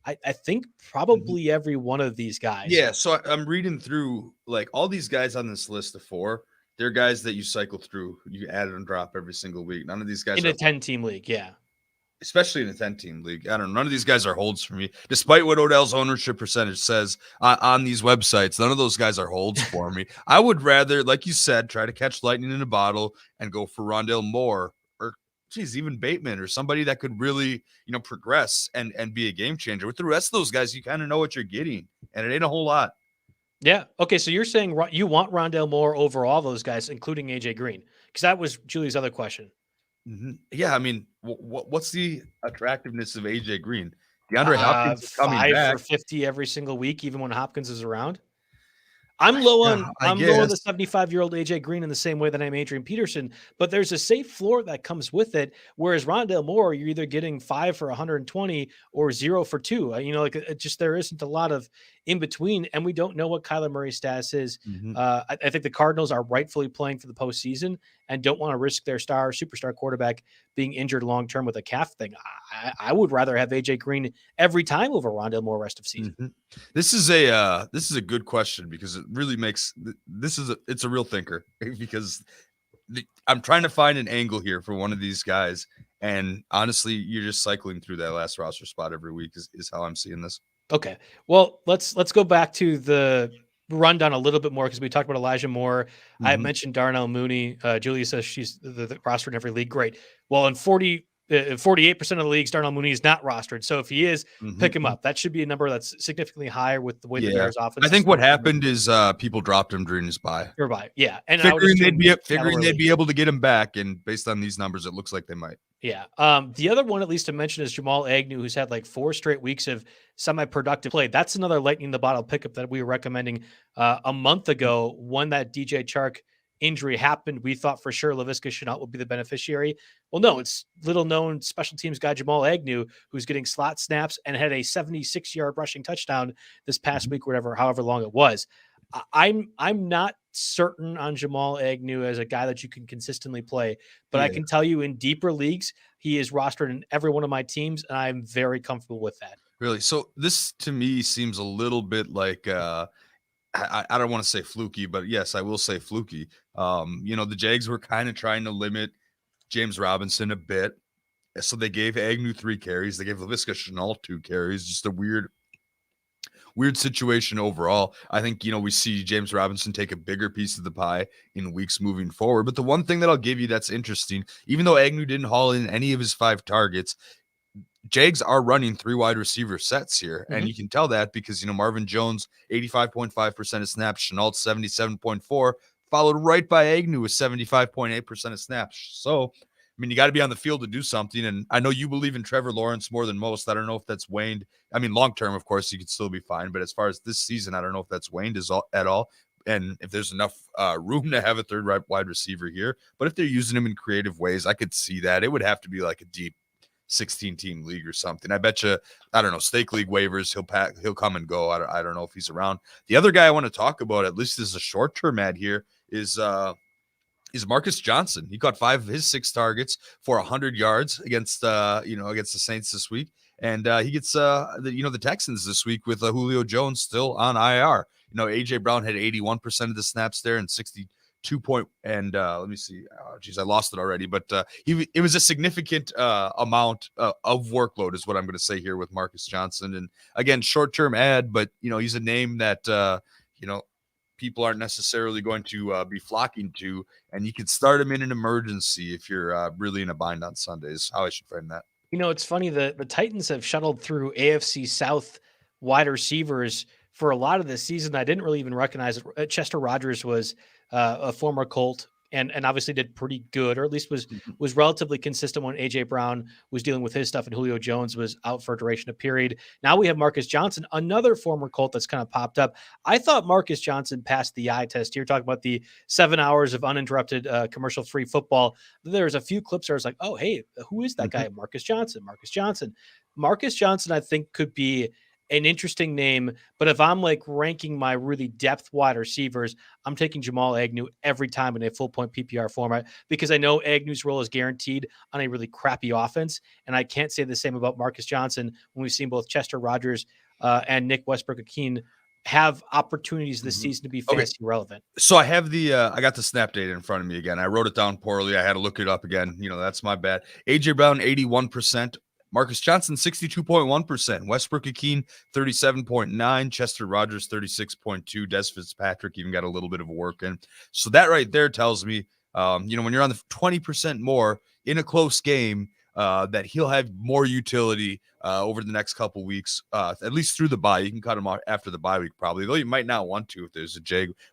I think, probably every one of these guys. Yeah, so I'm reading through, like, all these guys on this list of 4. They're guys that you cycle through. You add and drop every single week. None of these guys in a 10-team league, yeah. Especially in a 10-team league. I don't know. None of these guys are holds for me. Despite what Odell's ownership percentage says on these websites, none of those guys are holds for me. I would rather, like you said, try to catch lightning in a bottle and go for Rondale Moore or, even Bateman or somebody that could really, progress and be a game changer. With the rest of those guys, you kind of know what you're getting, and it ain't a whole lot. Yeah. Okay, so you're saying you want Rondale Moore over all those guys, including AJ Green, because that was Julie's other question. Mm-hmm. Yeah, I mean, what's the attractiveness of AJ Green? DeAndre Hopkins is coming 5 back for 50 every single week, even when Hopkins is around. I'm low on the 75-year-old AJ Green in the same way that I'm Adrian Peterson, but there's a safe floor that comes with it. Whereas Rondale Moore, you're either getting 5 for 120 or 0 for 2. There isn't a lot of in between, and we don't know what Kyler Murray's status is. Mm-hmm. I think the Cardinals are rightfully playing for the postseason and don't want to risk their superstar quarterback being injured long term with a calf thing. I would rather have AJ Green every time over Rondale Moore rest of season. Mm-hmm. This is a good question because it really makes it's a real thinker because I'm trying to find an angle here for one of these guys, and honestly, you're just cycling through that last roster spot every week is how I'm seeing this. Okay, well let's go back to the rundown a little bit more because we talked about Elijah Moore. Mm-hmm. I mentioned Darnell Mooney. Julia says she's the roster in every league. Great. Well, in 48% of the leagues, Darnell Mooney is not rostered. So if he is, pick him up. That should be a number that's significantly higher with the way the Bears offense. I think what happened is people dropped him during his bye. Yeah, and figuring they'd be able to get him back, and based on these numbers, it looks like they might. Yeah. The other one, at least to mention, is Jamal Agnew, who's had like 4 straight weeks of semi-productive play. That's another lightning in the bottle pickup that we were recommending a month ago. When that DJ Chark injury happened, we thought for sure Laviska Shenault would be the beneficiary. Well, no, it's little-known special teams guy Jamal Agnew, who's getting slot snaps and had a 76-yard rushing touchdown this past week, however long it was. I'm not certain on Jamal Agnew as a guy that you can consistently play, but I can tell you in deeper leagues, he is rostered in every one of my teams, and I'm very comfortable with that. Really? So this to me seems a little bit like I don't want to say fluky, but yes, I will say fluky. The Jags were kind of trying to limit James Robinson a bit. So they gave Agnew 3 carries. They gave Laviska Shenault 2 carries. Just a weird situation overall. I think, we see James Robinson take a bigger piece of the pie in weeks moving forward. But the one thing that I'll give you that's interesting, even though Agnew didn't haul in any of his 5 targets, Jags are running 3 wide receiver sets here. And you can tell that because, Marvin Jones, 85.5% of snaps, Shenault 77.4%, followed right by Agnew with 75.8% of snaps. So, you got to be on the field to do something. And I know you believe in Trevor Lawrence more than most. I don't know if that's waned. Long-term, of course, you could still be fine. But as far as this season, I don't know if that's waned at all. And if there's enough room to have a 3rd wide receiver here. But if they're using him in creative ways, I could see that. It would have to be like a deep 16-team league or something. I bet you, I don't know, stake league waivers, he'll come and go. I don't know if he's around. The other guy I want to talk about, at least as a short-term ad here, is Marcus Johnson. He caught 5 of his 6 targets for 100 yards against the Saints this week. And he gets the Texans this week with Julio Jones still on IR. AJ Brown had 81% of the snaps there and 62 point. And let me see. Oh, geez, I lost it already. But it was a significant amount of workload is what I'm going to say here with Marcus Johnson. And again, short-term ad, but he's a name that people aren't necessarily going to be flocking to, and you could start him in an emergency if you're really in a bind on Sundays. How I should frame that. It's funny, the Titans have shuttled through AFC South wide receivers for a lot of this season. I didn't really even recognize it. Chester Rogers was a former Colt and obviously did pretty good, or at least was relatively consistent when AJ Brown was dealing with his stuff and Julio Jones was out for a duration of period. Now we have Marcus Johnson, another former Colt that's kind of popped up. I thought Marcus Johnson passed the eye test here, talking about the 7 hours of uninterrupted commercial-free football. There's a few clips where I was like, oh, hey, who is that guy? Marcus Johnson. Marcus Johnson, I think, could be an interesting name, but if I'm like ranking my really depth wide receivers, I'm taking Jamal Agnew every time in a full point PPR format because I know Agnew's role is guaranteed on a really crappy offense. And I can't say the same about Marcus Johnson when we've seen both Chester Rogers and Nick Westbrook-Akeen have opportunities this season to be fantasy relevant. So I have I got the snap data in front of me again. I wrote it down poorly. I had to look it up again. That's my bad. AJ Brown, 81%. Marcus Johnson, 62.1%. Westbrook-Akeen, 37.9%. Chester Rogers, 36.2%. Des Fitzpatrick even got a little bit of work in. So that right there tells me, when you're on the 20% more in a close game, that he'll have more utility over the next couple weeks, at least through the bye. You can cut him off after the bye week probably, though you might not want to if there's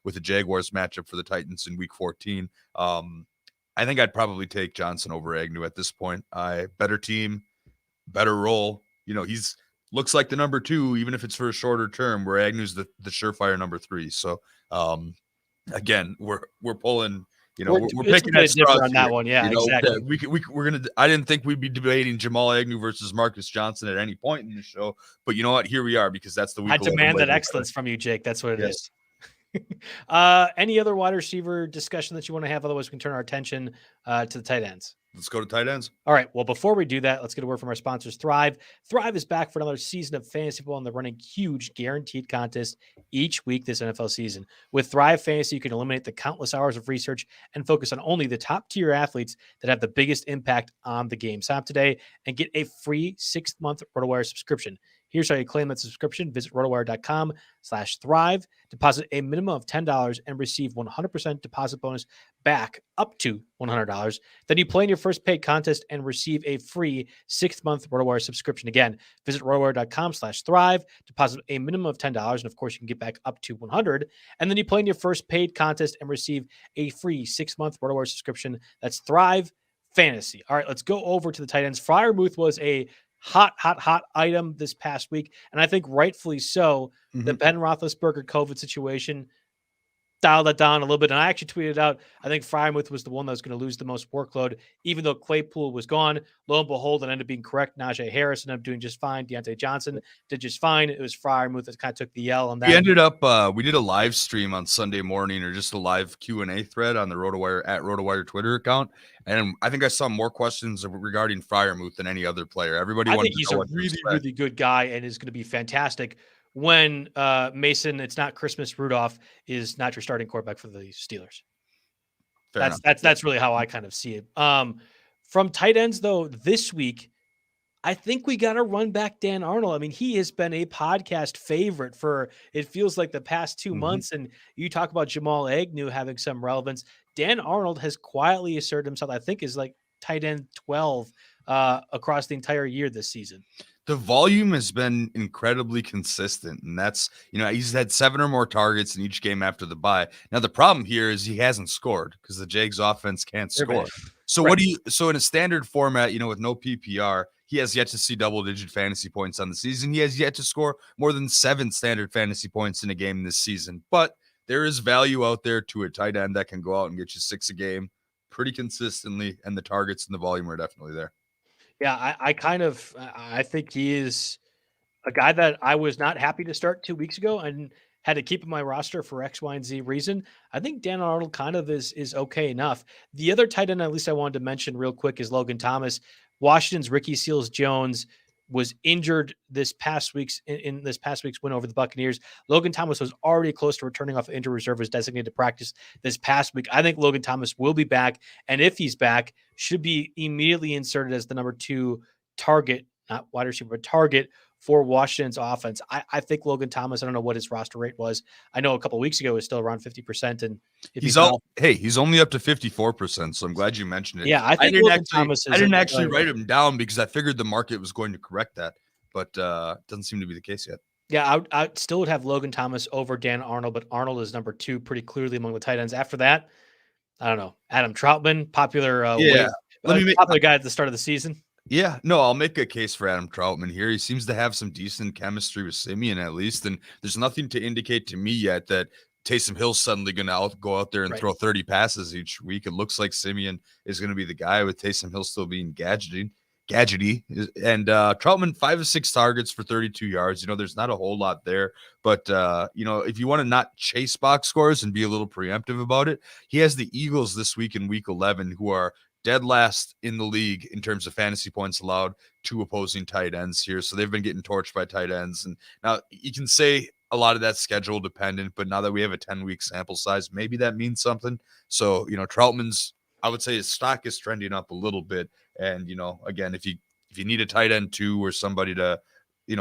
with the Jaguars matchup for the Titans in week 14. I think I'd probably take Johnson over Agnew at this point. Better team, better role. He's looks like the number 2, even if it's for a shorter term, where Agnew's the surefire number 3. So again, we're pulling, we're picking at straws on that one. Yeah, exactly. We're gonna. I didn't think we'd be debating Jamal Agnew versus Marcus Johnson at any point in the show, but you know what? Here we are because that's the week. I demand that excellence from you, Jake. That's what it is. Any other wide receiver discussion that you want to have? Otherwise, we can turn our attention to the tight ends. Let's go to tight ends. All right. Well, before we do that, let's get a word from our sponsors, Thrive. Thrive is back for another season of fantasy football, and they're running huge guaranteed contests each week this NFL season. With Thrive Fantasy, you can eliminate the countless hours of research and focus on only the top-tier athletes that have the biggest impact on the game. Sign up today and get a free 6-month Rotowire subscription. Here's how you claim that subscription. Visit rotowire.com/thrive. Deposit a minimum of $10 and receive 100% deposit bonus back up to $100. Then you play in your first paid contest and receive a free 6-month Rotowire subscription. Again, visit rotowire.com/thrive. Deposit a minimum of $10. And of course, you can get back up to $100. And then you play in your first paid contest and receive a free 6-month Rotowire subscription. That's Thrive Fantasy. All right, let's go over to the tight ends. Freiermuth was a hot item this past week, and I think rightfully so. The Ben Roethlisberger COVID situation dialed that down a little bit, and I actually tweeted out, I think Freiermuth was the one that was going to lose the most workload, even though Claypool was gone. Lo and behold, it ended up being correct. Najee Harris ended up doing just fine. Deontay Johnson did just fine. It was Freiermuth that kind of took the L on that. We ended up, we did a live stream on Sunday morning, or just a live Q&A thread on the Rotowire Twitter account, and I think I saw more questions regarding Freiermuth than any other player. Everybody wanted to know. I think he's a really good guy and is going to be fantastic when Mason, it's not Christmas, Rudolph is not your starting quarterback for the Steelers. That's really how I kind of see it. From tight ends, though, this week, I think we got to run back Dan Arnold. I mean, he has been a podcast favorite for, it feels like, the past 2 months. And you talk about Jamal Agnew having some relevance. Dan Arnold has quietly asserted himself, I think, is like tight end 12 across the entire year this season. The volume has been incredibly consistent, and that's, he's had 7 or more targets in each game after the bye. Now, the problem here is he hasn't scored because the Jags offense can't score. So so in a standard format, with no PPR, he has yet to see double-digit fantasy points on the season. He has yet to score more than 7 standard fantasy points in a game this season. But there is value out there to a tight end that can go out and get you 6 a game pretty consistently, and the targets and the volume are definitely there. Yeah, I think he is a guy that I was not happy to start 2 weeks ago and had to keep in my roster for X, Y, and Z reason. I think Dan Arnold kind of is okay enough. The other tight end, at least I wanted to mention real quick, is Logan Thomas. Washington's Ricky Seals-Jones was injured this past week's win over the Buccaneers. Logan Thomas was already close to returning off injured reserve, was designated to practice this past week. I think Logan Thomas will be back, and if he's back, should be immediately inserted as the number 2 target, not wide receiver, but target for Washington's offense. I think Logan Thomas, I don't know what his roster rate was. I know a couple of weeks ago it was still around 50%. And he's only up to 54%. So I'm glad you mentioned it. Yeah, I think Logan Thomas I didn't actually write him down because I figured the market was going to correct that, but it doesn't seem to be the case yet. Yeah, I still would have Logan Thomas over Dan Arnold, but Arnold is number 2 pretty clearly among the tight ends. After that, I don't know. Adam Troutman, popular popular guy at the start of the season. Yeah, no, I'll make a case for Adam Troutman here. He seems to have some decent chemistry with Simeon at least, and there's nothing to indicate to me yet that Taysom Hill's suddenly going to go out there and throw 30 passes each week. It looks like Simeon is going to be the guy, with Taysom Hill still being gadgety. And Troutman, 5 of 6 targets for 32 yards. There's not a whole lot there, but if you want to not chase box scores and be a little preemptive about it, he has the Eagles this week in week 11, who are dead last in the league in terms of fantasy points allowed to opposing tight ends here. So they've been getting torched by tight ends. And now you can say a lot of that's schedule dependent, but now that we have a 10-week sample size, maybe that means something. So, Troutman's, I would say his stock is trending up a little bit. And, again, if you need a tight end too, or somebody to,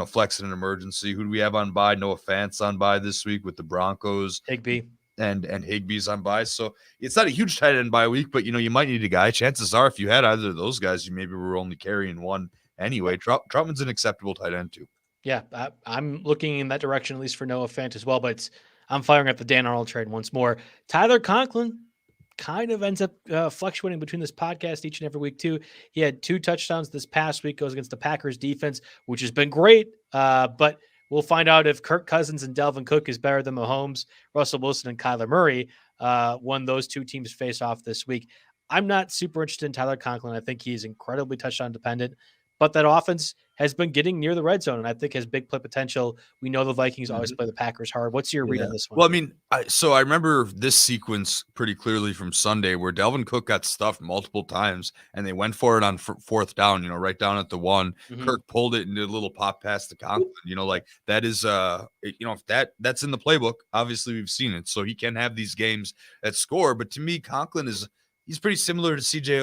flex in an emergency, who do we have on bye? Noah Fant's on bye this week with the Broncos. Higbee. And Higbee's on bye. So it's not a huge tight end bye week, but you might need a guy. Chances are, if you had either of those guys, you maybe were only carrying one anyway. Troutman's an acceptable tight end too. Yeah, I'm looking in that direction, at least for Noah Fant as well, but I'm firing up the Dan Arnold trade once more. Tyler Conklin kind of ends up fluctuating between this podcast each and every week too. He had 2 touchdowns this past week, goes against the Packers defense, which has been great, but we'll find out if Kirk Cousins and Dalvin Cook is better than Mahomes, Russell Wilson, and Kyler Murray when those 2 teams face off this week. I'm not super interested in Tyler Conklin. I think he's incredibly touchdown dependent, but that offense has been getting near the red zone and I think has big play potential. We know the Vikings always play the Packers hard. What's your read on this one? Well, I mean, I remember this sequence pretty clearly from Sunday where Dalvin Cook got stuffed multiple times and they went for it on 4th down, right down at the 1. Kirk pulled it and did a little pop pass to Conklin. Like that is, if that's in the playbook, obviously we've seen it. So he can have these games that score. But to me, Conklin he's pretty similar to CJ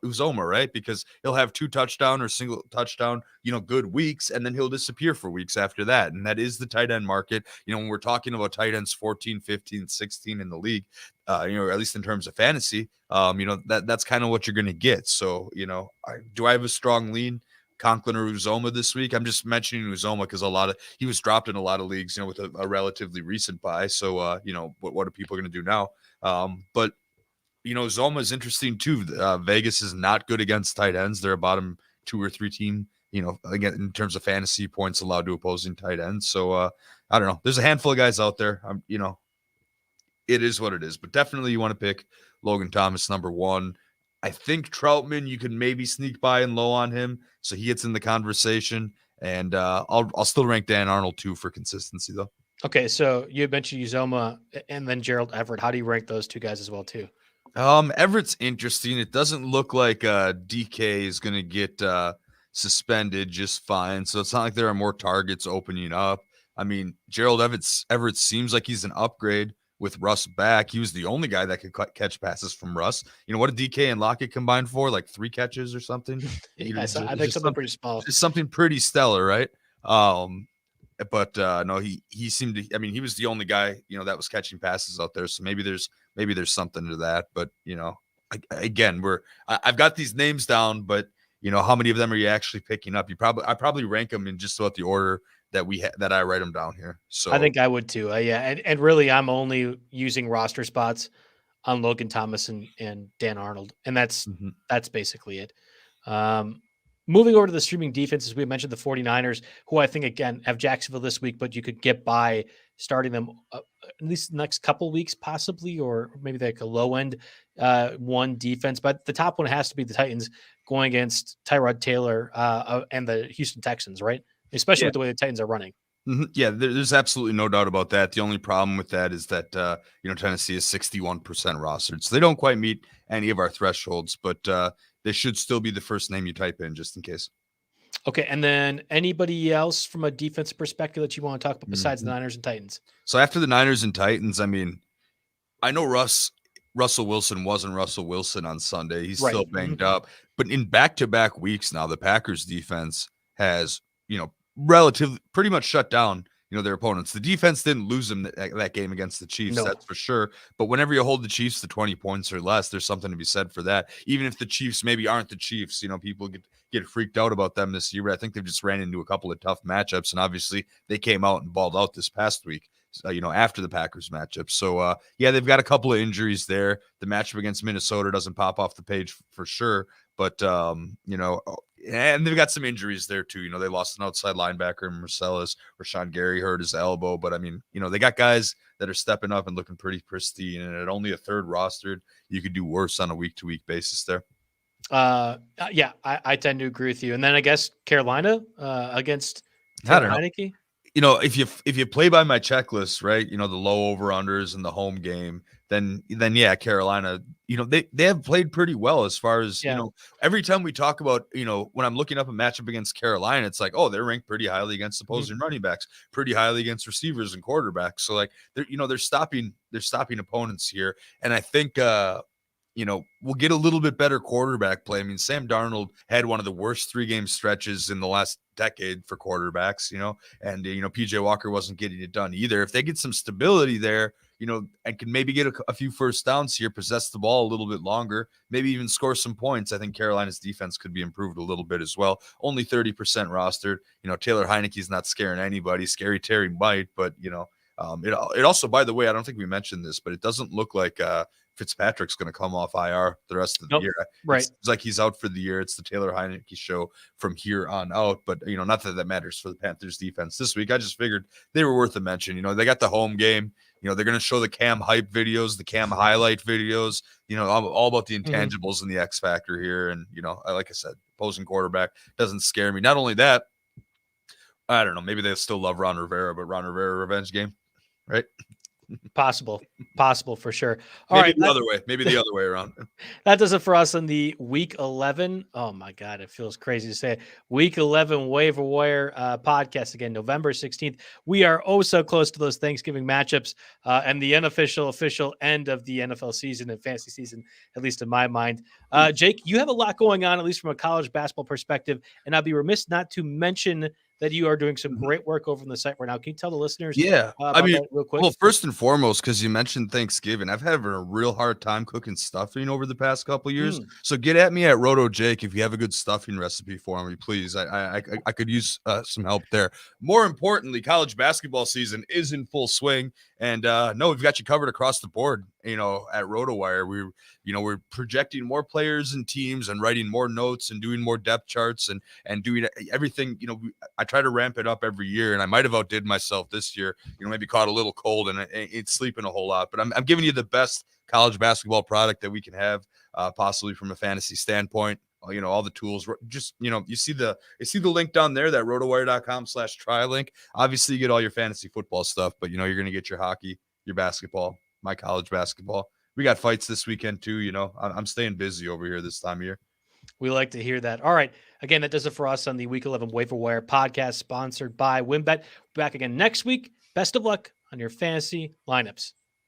Uzoma, right? Because he'll have 2 touchdown or single touchdown, good weeks, and then he'll disappear for weeks after that. And that is the tight end market. When we're talking about tight ends 14, 15, 16 in the league, at least in terms of fantasy, that's kind of what you're going to get. So, do I have a strong lean? Conklin or Uzoma this week? I'm just mentioning Uzoma because he was dropped in a lot of leagues, with a relatively recent buy. So, what are people going to do now? But Uzoma is interesting too. Vegas is not good against tight ends. They're a bottom 2 or 3 team, again, in terms of fantasy points allowed to opposing tight ends. So I don't know. There's a handful of guys out there. It is what it is, but definitely you want to pick Logan Thomas number 1. I think Troutman, you can maybe sneak by and low on him, so he gets in the conversation. And I'll still rank Dan Arnold 2 for consistency though. Okay, so you mentioned Uzoma and then Gerald Everett. How do you rank those 2 guys as well too? Everett's interesting. It doesn't look like DK is going to get suspended just fine. So it's not like there are more targets opening up. I mean, Gerald Everett seems like he's an upgrade with Russ back. He was the only guy that could catch passes from Russ. What did DK and Lockett combine for? Like 3 catches or something? I think something pretty small. Just something pretty stellar, right? But no, he seemed to. I mean, he was the only guy that was catching passes out there. So maybe there's something to that. But I've got these names down, but how many of them are you actually picking up? I probably rank them in just about the order that I write them down here. So I think I would too. Yeah, and really, I'm only using roster spots on Logan Thomas and Dan Arnold, and that's basically it. Moving over to the streaming defenses, we mentioned the 49ers, who I think, again, have Jacksonville this week, but you could get by starting them at least the next couple weeks, possibly, or maybe like a low-end one defense. But the top one has to be the Titans going against Tyrod Taylor and the Houston Texans, right? Especially with the way the Titans are running. Yeah, there's absolutely no doubt about that. The only problem with that is that, Tennessee is 61% rostered. So they don't quite meet any of our thresholds, but they should still be the first name you type in just in case. Okay, and then anybody else from a defensive perspective that you want to talk about besides the Niners and Titans? So after the Niners and Titans, I mean, I know Russell Wilson wasn't Russell Wilson on Sunday. He's still banged up. But in back-to-back weeks now, the Packers defense has, relatively pretty much shut down, their opponents. The defense didn't lose them that game against the Chiefs, that's for sure. But whenever you hold the Chiefs to 20 points or less, there's something to be said for that. Even if the Chiefs maybe aren't the Chiefs, people get freaked out about them this year. But I think they've just ran into a couple of tough matchups, and obviously they came out and balled out this past week. after the Packers matchup. So, they've got a couple of injuries there. The matchup against Minnesota doesn't pop off the page for sure, but, and they've got some injuries there too. They lost an outside linebacker, Marcellus. Rashawn Gary hurt his elbow, but I mean, they got guys that are stepping up and looking pretty pristine. And at only a third rostered, you could do worse on a week-to-week basis there. I tend to agree with you. And then I guess Carolina against Taylor Heineke. If you play by my checklist, right, the low over-unders and the home game, then Carolina, they have played pretty well as far as, every time we talk about, when I'm looking up a matchup against Carolina, it's like, oh, they're ranked pretty highly against opposing running backs, pretty highly against receivers and quarterbacks. So like they're stopping opponents here. And I think, we'll get a little bit better quarterback play. I mean, Sam Darnold had one of the worst 3-game stretches in the last decade for quarterbacks, and, PJ Walker wasn't getting it done either. If they get some stability there, and can maybe get a few first downs here, possess the ball a little bit longer, maybe even score some points, I think Carolina's defense could be improved a little bit as well. Only 30% rostered. Taylor Heineke's not scaring anybody. Scary Terry might, but, it also, by the way, I don't think we mentioned this, but it doesn't look like Fitzpatrick's going to come off IR the rest of the year. Right. It's like he's out for the year. It's the Taylor Heineke show from here on out. But, not that matters for the Panthers defense this week. I just figured they were worth a mention. They got the home game. They're going to show the Cam hype videos, the Cam highlight videos, all about the intangibles and the X factor here. And, like I said, opposing quarterback doesn't scare me. Not only that, I don't know, maybe they still love Ron Rivera, but Ron Rivera revenge game, right? Possible for sure. Maybe the other way around. That does it for us on the week 11. Oh my God, it feels crazy to say week 11 waiver wire podcast again, November 16th. We are so close to those Thanksgiving matchups and the unofficial official end of the NFL season and fantasy season, at least in my mind. Jake, you have a lot going on, at least from a college basketball perspective, and I'd be remiss not to mention that you are doing some great work over on the site right now. Can you tell the listeners? Yeah, that real quick? Well, first and foremost, because you mentioned Thanksgiving, I've had a real hard time cooking stuffing over the past couple of years. So get at me at Roto Jake if you have a good stuffing recipe for me, please. I could use some help there. More importantly, college basketball season is in full swing, and we've got you covered across the board. At Rotowire, we're projecting more players and teams and writing more notes and doing more depth charts and doing everything. I try to ramp it up every year, and I might have outdid myself this year. Maybe caught a little cold and ain't sleeping a whole lot, but I'm giving you the best college basketball product that we can have, possibly from a fantasy standpoint. All the tools, just, you see the link down there, that rotowire.com/try link. Obviously you get all your fantasy football stuff, but you're going to get your hockey, your basketball, my college basketball. We got fights this weekend too. I'm staying busy over here this time of year. We like to hear that. All right. Again, that does it for us on the Week 11 Waiver Wire podcast, sponsored by WynnBET. Back again next week. Best of luck on your fantasy lineups.